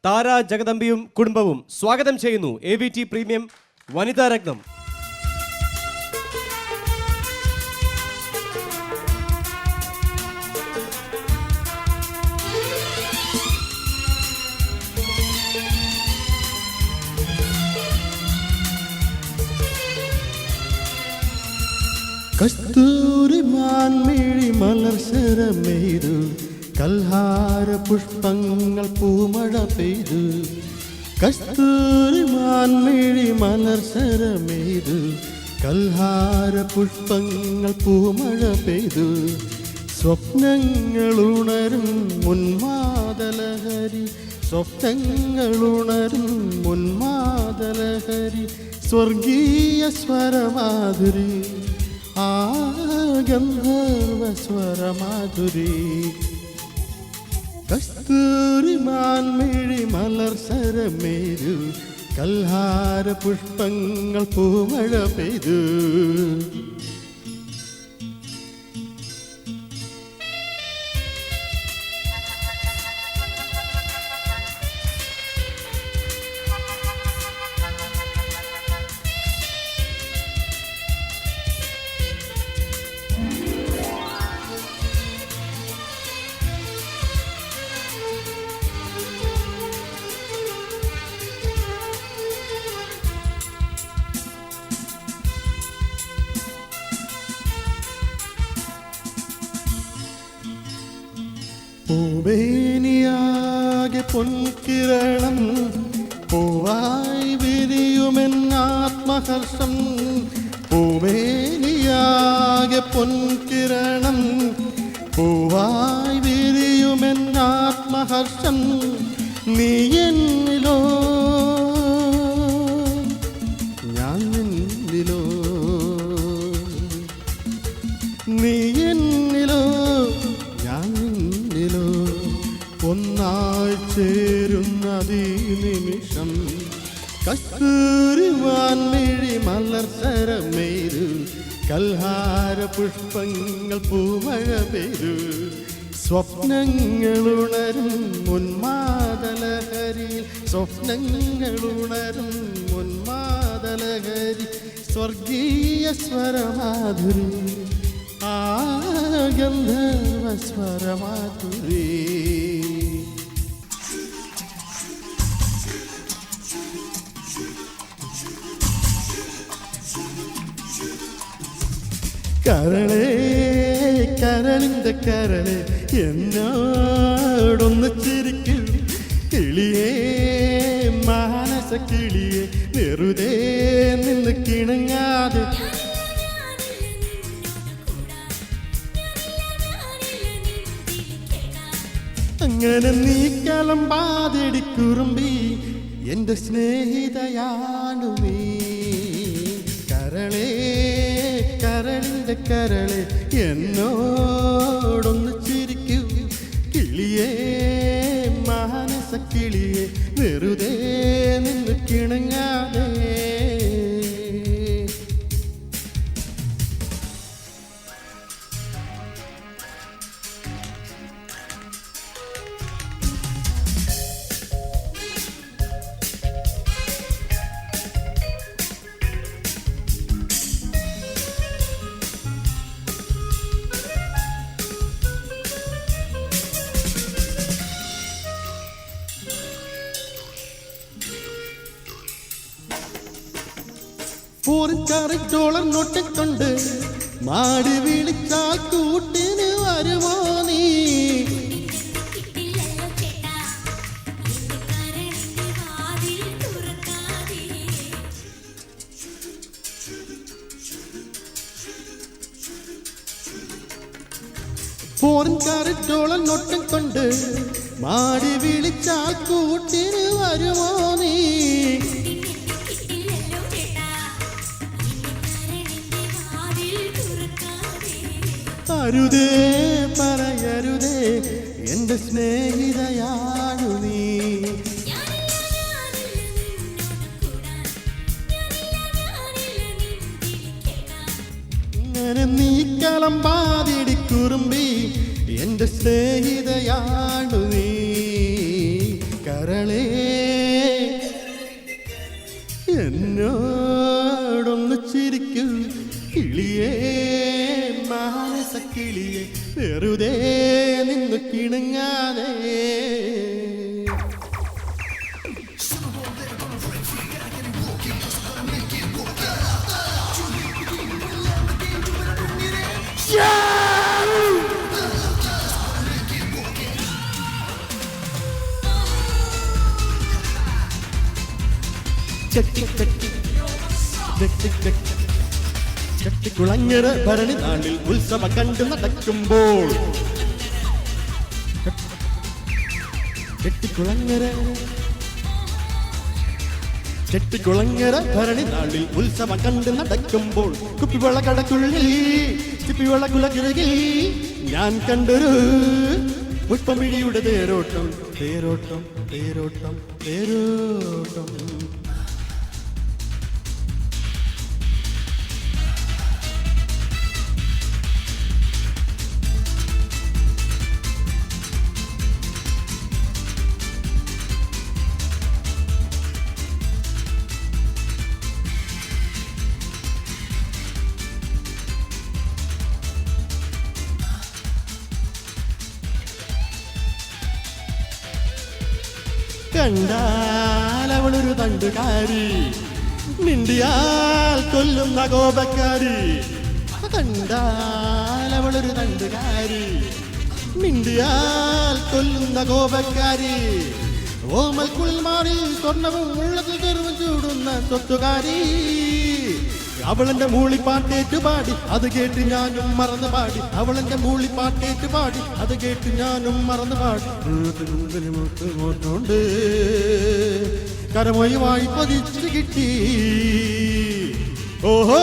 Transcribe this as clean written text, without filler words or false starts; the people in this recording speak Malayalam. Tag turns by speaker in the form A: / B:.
A: താര ജഗദമ്പിയും കുടുംബവും സ്വാഗതം ചെയ്യുന്നു AVT പ്രീമിയം വനിതാ രത്നം.
B: കസ്തൂരി മാൻമിഴി മലർശരമെയ്തു, കൽഹാര പുഷ്പങ്ങൾ പൂമഴ പെയ്തു. കസ്തൂരി മാൻമിഴി മലർശരമെയ്തു, കൽഹാര പുഷ്പങ്ങൾ പൂമഴ പെയ്തു. സ്വപ്നങ്ങളുണരും ഉന്മാദലഹരി, സ്വപ്നങ്ങളുണരും ഉന്മാദലഹരി. സ്വർഗീയ സ്വരമാധുരി, ആ ഗന്ധർവ സ്വരമാധുരി. കസ്തൂരി മാൻമിഴി മലർശരമെയ്തു, കൽഹാര പുഷ്പങ്ങൾ പൂമഴ പെയ്തു. പൂവേനിയാകെ പൊൻകിരണം, പൂവായി വിരിയുമെന്നാത്മഹർഷം. പൂവേനിയാകെ പൊൻകിരണം, പൂവായി വിരിയുമെന്നാത്മഹർഷം. നീ എന്നിലോ ഞാൻ നിന്നിലോ, നീ എന്നിലോ ഞാൻ നിന്നിലോ, ഒന്നായി ചേരുന്നതീ നിമിഷം. കസ്തൂരി മാൻമിഴി മലർശരമെയ്തു, കൽഹാര പുഷ്പങ്ങൾ പൂമഴ പെയ്തു. സ്വപ്നങ്ങളുണരും ഉന്മാദലഹരി, സ്വപ്നങ്ങളുണരും ഉന്മാദലഹരി. സ്വർഗീയ സ്വരമാധുരി, ആ ഗന്ധർവ സ്വരമാധുരി. കരളേ കരളിൻ്റെ കരളെ, എന്നോടൊന്ന് ചിരിക്കൂ. കിളിയേ മാനസ കിളിയെ, വെറുതെ നിന്ന് കിണങ്ങാതെ. അങ്ങനെ നീ കലമ്പാതെടിക്കുറുമ്പി, എൻ്റെ സ്നേഹിതയാണു നീ. കരളേ കരളിൻ്റെ കരളെ, എന്നോടൊന്ന് ചിരിക്കൂ. കിളിയേ മാനസ കിളിയെ, വെറുതെ നിന്ന് കിണങ്ങാതെ. $4 നോട്ടം കൊണ്ട് മാടി വിളിച്ചാൽ കൂട്ടിന് വരുമോ നീ? $4 നോട്ടം കൊണ്ട് മാടി വിളിച്ചാൽ കൂട്ടിന് വരുമോ നീ? അരുതേ പറയരുതേ, എൻ്റെ സ്നേഹിതയാണു നീ. അങ്ങനെ നീ കലമ്പാതിടിക്കുറുമ്പി, എൻ്റെ സ്നേഹിതയാണു നീ. കര കരളേ എന്നോടൊന്ന് ചിരിക്കൂ കിളിയേ മാനസ കിളിയെ വെറുതെ നിന്ന് കിണങ്ങാതെ ചട്ടിക്കുളങ്ങര ഭരണി നാളിൽ ഉത്സവം കണ്ടു നടക്കുമ്പോൾ ചെട്ടിക്കുളങ്ങര ഭരണി നാളിൽ ഉത്സവം കണ്ടു നടക്കുമ്പോൾ കുപ്പിവെള്ള കടക്കുള്ളിൽ ചിപ്പിവെള്ള കുലകിഴകിൽ ഞാൻ കണ്ടൊരു പുഷ്പമിഴിയുടെ തേരോട്ടം തേരോട്ടം തേരോട്ടം തേരോട്ടം കണ്ടാൽ അവളൊരു തണ്ടുകാരി മിണ്ടിയാൽ കൊല്ലുന്ന കോപക്കാരി കണ്ടാൽ അവളൊരു തണ്ടുകാരി മിണ്ടിയാൽ കൊല്ലുന്ന കോപക്കാരി ഓമൽ കുൽമാറിൽ സ്വർണവും ഉള്ളതിൽ കരുവും ചൂടുന്ന സ്വത്തുകാരി അവളെന്റെ മൂളിപ്പാട്ടേറ്റു പാടി അത് കേട്ട് ഞാനും മറന്നു പാടി അവളെന്റെ മൂളിപ്പാട്ടേറ്റു പാടി അത് കേട്ട് ഞാനും മറന്നു പാടി ോണ്ട് കരമൊഴിവായി പതിച്ചു കിട്ടി ഓഹോ